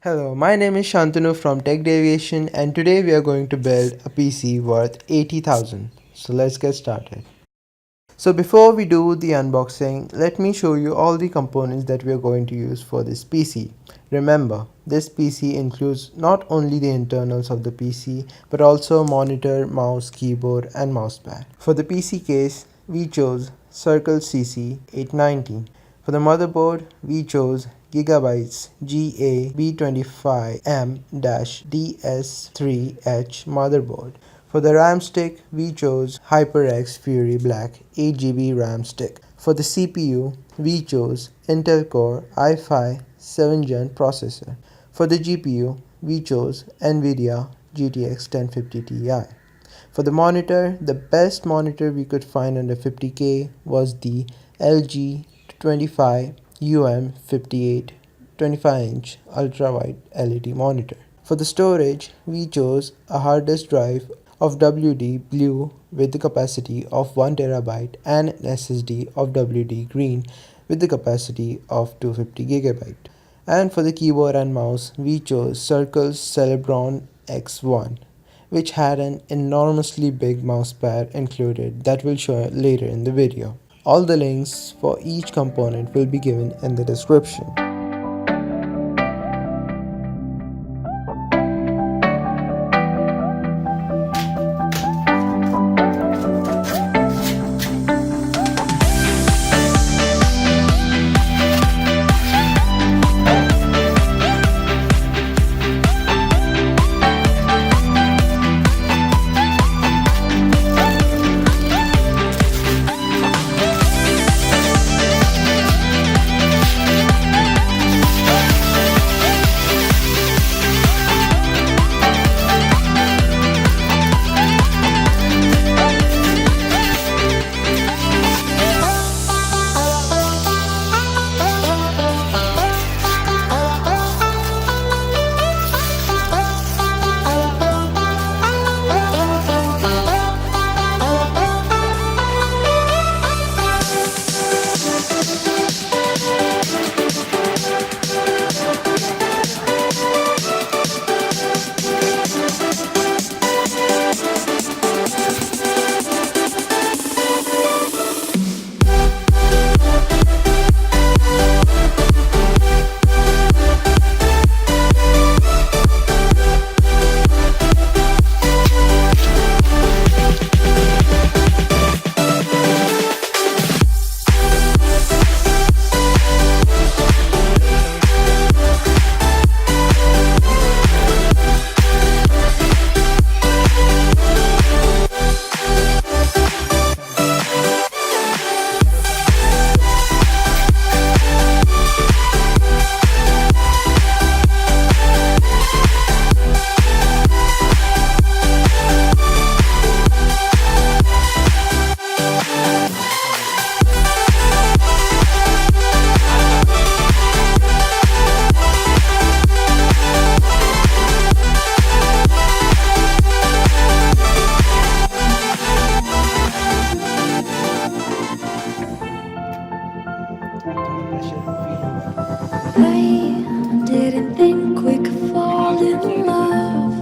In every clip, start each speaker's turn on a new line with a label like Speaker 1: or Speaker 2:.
Speaker 1: Hello, my name is Shantanu from Deviation and today we are going to build a PC worth 80,000. So let's get started. So before we do the unboxing, let me show you all the components that we are going to use for this PC. Remember, this PC includes not only the internals of the PC but also monitor, mouse, keyboard and mousepad. For the PC case, we chose Circle CC890. For the motherboard, we chose Gigabytes GA B25M-DS3H motherboard. For the RAM stick, we chose HyperX Fury Black 8GB RAM stick. For the CPU, we chose Intel Core i5 7th Gen processor. For the GPU, we chose NVIDIA GTX 1050 Ti. For the monitor, the best monitor we could find under 50K was the LG 25 UM58 25-inch ultra-wide LED monitor. For the storage, we chose a hard disk drive of WD blue with the capacity of 1TB and an SSD of WD green with the capacity of 250GB. And for the keyboard and mouse, we chose Circle's Celebron X1, which had an enormously big mousepad included that will show later in the video. All the links for each component will be given in the description.
Speaker 2: I didn't think we could fall in love.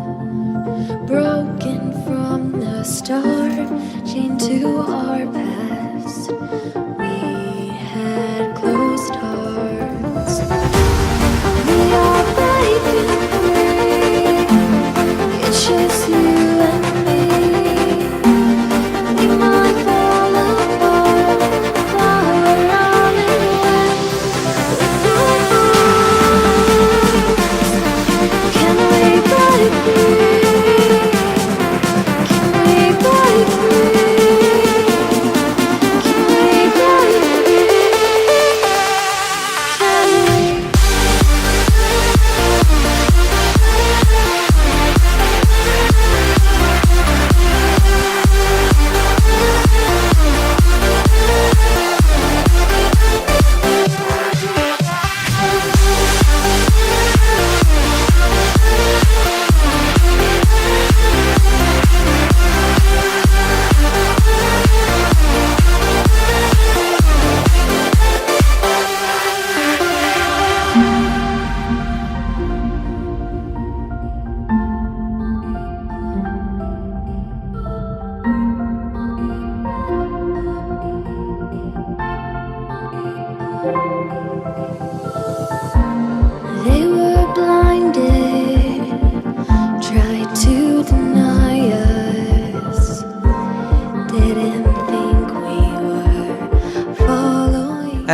Speaker 2: Broken from the start, chained to our past. We had closed hearts. We are breaking free. It's just you and me. We might fall apart, but we're all in one. Can we break free? Can we break free? Can we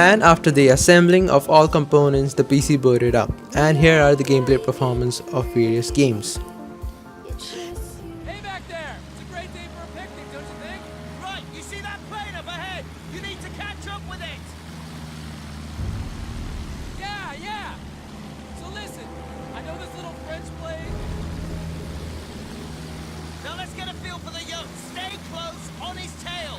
Speaker 1: And after the assembling of all components, the PC booted up. And here are the gameplay performance of various games.
Speaker 3: Hey back there! It's a great day for a picnic, don't you think?
Speaker 4: Right, you see that plane up ahead? You need to catch up with it!
Speaker 3: Yeah! So listen, I know this little French plane.
Speaker 4: Now let's get a feel for the yoke. Stay close on his tail.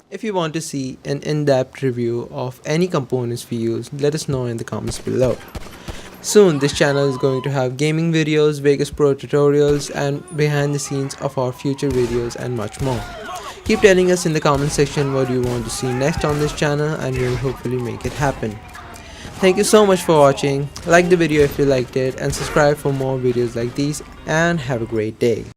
Speaker 1: If you want to see an in-depth review of any components we use, let us know in the comments below. Soon this channel is going to have gaming videos, Vegas Pro tutorials, and behind the scenes of our future videos and much more. Keep telling us in the comment section what you want to see next on this channel and we will hopefully make it happen. Thank you so much for watching. Like the video if you liked it and subscribe for more videos like these, and have a great day.